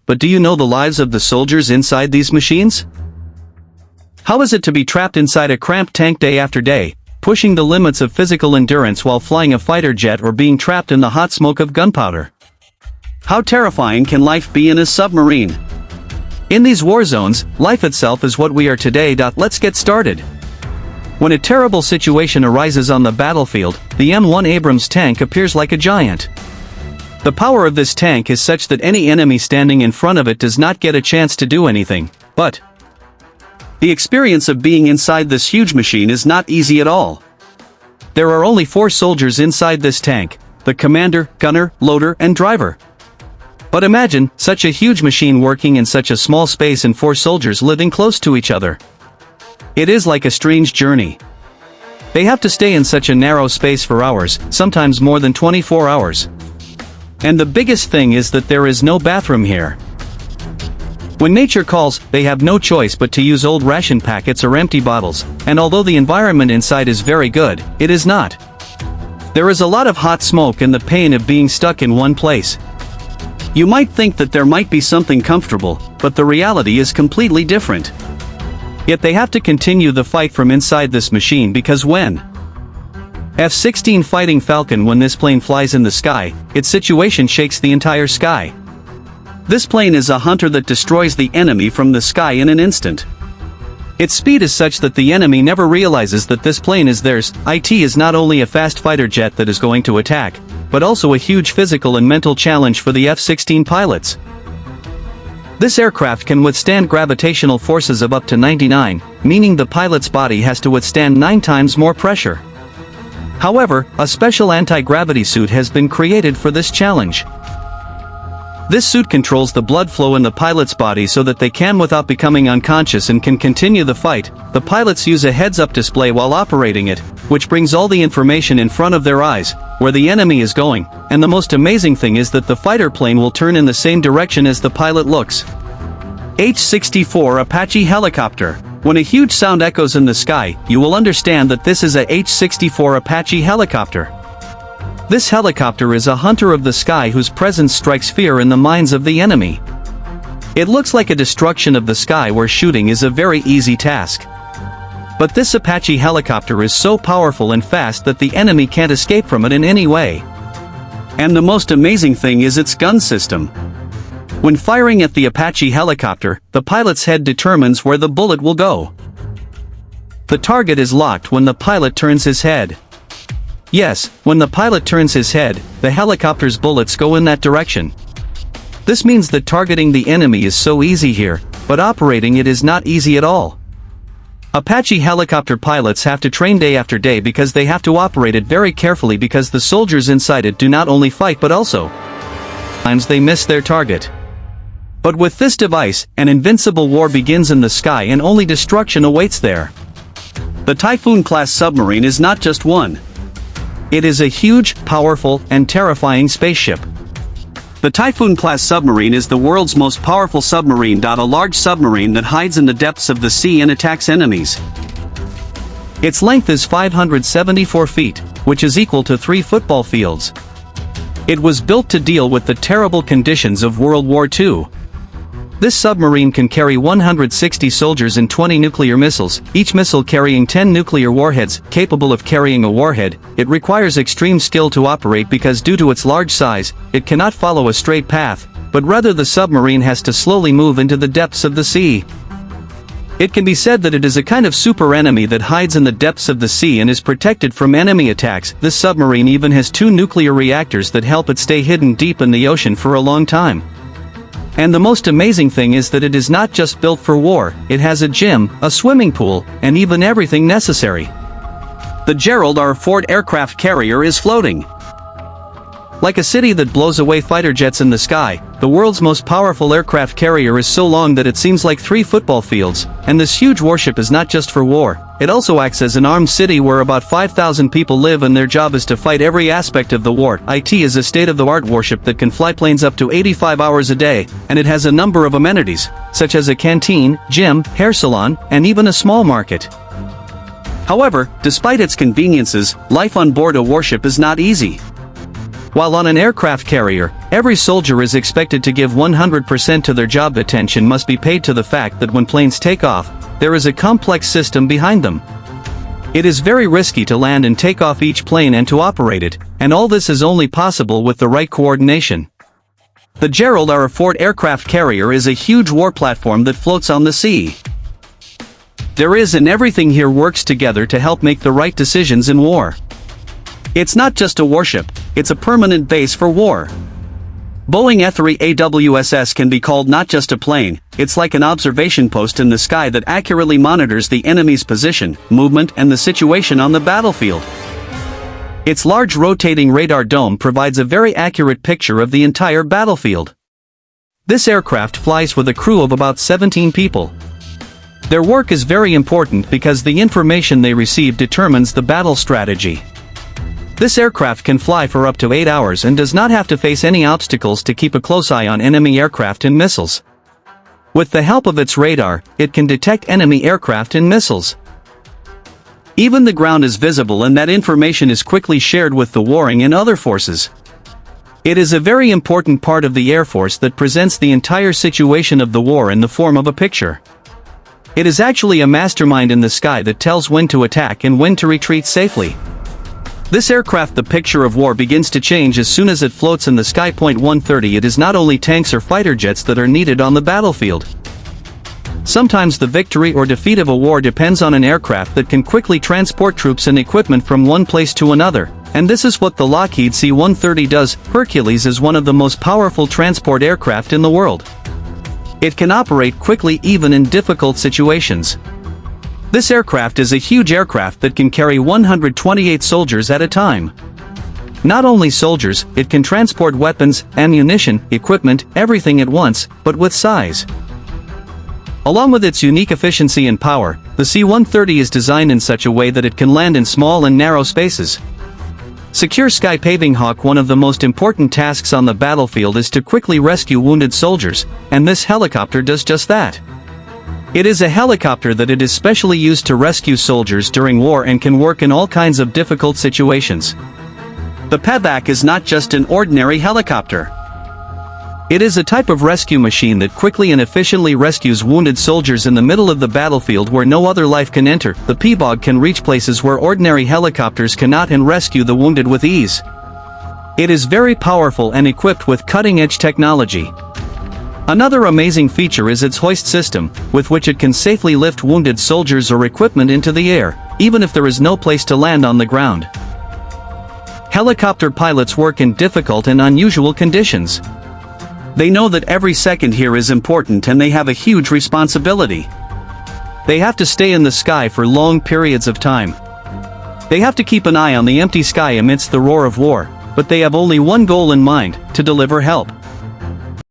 but do you know the lives of the soldiers inside these machines? How is it to be trapped inside a cramped tank day after day, pushing the limits of physical endurance while flying a fighter jet or being trapped in the hot smoke of gunpowder? How terrifying can life be in a submarine? In these war zones, life itself is what we are today. Let's get started. When a terrible situation arises on the battlefield, the M1 Abrams tank appears like a giant. The power of this tank is such that any enemy standing in front of it does not get a chance to do anything, but the experience of being inside this huge machine is not easy at all. There are only 4 soldiers inside this tank: the commander, gunner, loader, and driver. But imagine such a huge machine working in such a small space and 4 soldiers living close to each other. It is like a strange journey. They have to stay in such a narrow space for hours, sometimes more than 24 hours. And the biggest thing is that there is no bathroom here. When nature calls, they have no choice but to use old ration packets or empty bottles, and although the environment inside is very good, it is not. There is a lot of hot smoke and the pain of being stuck in one place. You might think that there might be something comfortable, but the reality is completely different. Yet they have to continue the fight from inside this machine because when F-16 Fighting Falcon, when this plane flies in the sky, its situation shakes the entire sky. This plane is a hunter that destroys the enemy from the sky in an instant. Its speed is such that the enemy never realizes that this plane is theirs. It is not only a fast fighter jet that is going to attack, but also a huge physical and mental challenge for the F-16 pilots. This aircraft can withstand gravitational forces of up to 99, meaning the pilot's body has to withstand 9 times more pressure. However, a special anti-gravity suit has been created for this challenge. This suit controls the blood flow in the pilot's body so that they can, without becoming unconscious, and can continue the fight. The pilots use a heads-up display while operating it, which brings all the information in front of their eyes, where the enemy is going, and the most amazing thing is that the fighter plane will turn in the same direction as the pilot looks. H-64 Apache helicopter. When a huge sound echoes in the sky, you will understand that this is a H-64 Apache helicopter. This helicopter is a hunter of the sky whose presence strikes fear in the minds of the enemy. It looks like a destruction of the sky where shooting is a very easy task. But this Apache helicopter is so powerful and fast that the enemy can't escape from it in any way. And the most amazing thing is its gun system. When firing at the Apache helicopter, the pilot's head determines where the bullet will go. The target is locked when the pilot turns his head. Yes, when the pilot turns his head, the helicopter's bullets go in that direction. This means that targeting the enemy is so easy here, but operating it is not easy at all. Apache helicopter pilots have to train day after day because they have to operate it very carefully, because the soldiers inside it do not only fight but also sometimes they miss their target. But with this device, an invincible war begins in the sky and only destruction awaits there. The Typhoon-class submarine is not just one. It is a huge, powerful, and terrifying spaceship. The Typhoon-class submarine is the world's most powerful submarine. A large submarine that hides in the depths of the sea and attacks enemies. Its length is 574 feet, which is equal to 3 football fields. It was built to deal with the terrible conditions of World War II. This submarine can carry 160 soldiers and 20 nuclear missiles, each missile carrying 10 nuclear warheads. Capable of carrying a warhead, it requires extreme skill to operate because due to its large size, it cannot follow a straight path, but rather the submarine has to slowly move into the depths of the sea. It can be said that it is a kind of super enemy that hides in the depths of the sea and is protected from enemy attacks. This submarine even has 2 nuclear reactors that help it stay hidden deep in the ocean for a long time. And the most amazing thing is that it is not just built for war, it has a gym, a swimming pool, and even everything necessary. The Gerald R. Ford aircraft carrier is floating. Like a city that blows away fighter jets in the sky, the world's most powerful aircraft carrier is so long that it seems like 3 football fields, and this huge warship is not just for war, it also acts as an armed city where about 5,000 people live and their job is to fight every aspect of the war. It is a state-of-the-art warship that can fly planes up to 85 hours a day, and it has a number of amenities, such as a canteen, gym, hair salon, and even a small market. However, despite its conveniences, life on board a warship is not easy. While on an aircraft carrier, every soldier is expected to give 100% to their job. Attention must be paid to the fact that when planes take off, there is a complex system behind them. It is very risky to land and take off each plane and to operate it, and all this is only possible with the right coordination. The Gerald R. Ford aircraft carrier is a huge war platform that floats on the sea. There is and everything here works together to help make the right decisions in war. It's not just a warship, it's a permanent base for war. Boeing E-3AWSS can be called not just a plane, it's like an observation post in the sky that accurately monitors the enemy's position, movement and the situation on the battlefield. Its large rotating radar dome provides a very accurate picture of the entire battlefield. This aircraft flies with a crew of about 17 people. Their work is very important because the information they receive determines the battle strategy. This aircraft can fly for up to 8 hours and does not have to face any obstacles to keep a close eye on enemy aircraft and missiles. With the help of its radar, it can detect enemy aircraft and missiles. Even the ground is visible and that information is quickly shared with the warring and other forces. It is a very important part of the Air Force that presents the entire situation of the war in the form of a picture. It is actually a mastermind in the sky that tells when to attack and when to retreat safely. This aircraft, the picture of war begins to change as soon as it floats in the sky. 130 It is not only tanks or fighter jets that are needed on the battlefield. Sometimes the victory or defeat of a war depends on an aircraft that can quickly transport troops and equipment from one place to another, and this is what the Lockheed C-130 does. Hercules is one of the most powerful transport aircraft in the world. It can operate quickly even in difficult situations. This aircraft is a huge aircraft that can carry 128 soldiers at a time. Not only soldiers, it can transport weapons, ammunition, equipment, everything at once, but with size. Along with its unique efficiency and power, the C-130 is designed in such a way that it can land in small and narrow spaces. Secure sky paving. Hawk. One of the most important tasks on the battlefield is to quickly rescue wounded soldiers, and this helicopter does just that. It is a helicopter that it is specially used to rescue soldiers during war and can work in all kinds of difficult situations. The Pevak is not just an ordinary helicopter. It is a type of rescue machine that quickly and efficiently rescues wounded soldiers in the middle of the battlefield where no other life can enter. The Pebog can reach places where ordinary helicopters cannot and rescue the wounded with ease. It is very powerful and equipped with cutting-edge technology. Another amazing feature is its hoist system, with which it can safely lift wounded soldiers or equipment into the air, even if there is no place to land on the ground. Helicopter pilots work in difficult and unusual conditions. They know that every second here is important and they have a huge responsibility. They have to stay in the sky for long periods of time. They have to keep an eye on the empty sky amidst the roar of war, but they have only one goal in mind: to deliver help.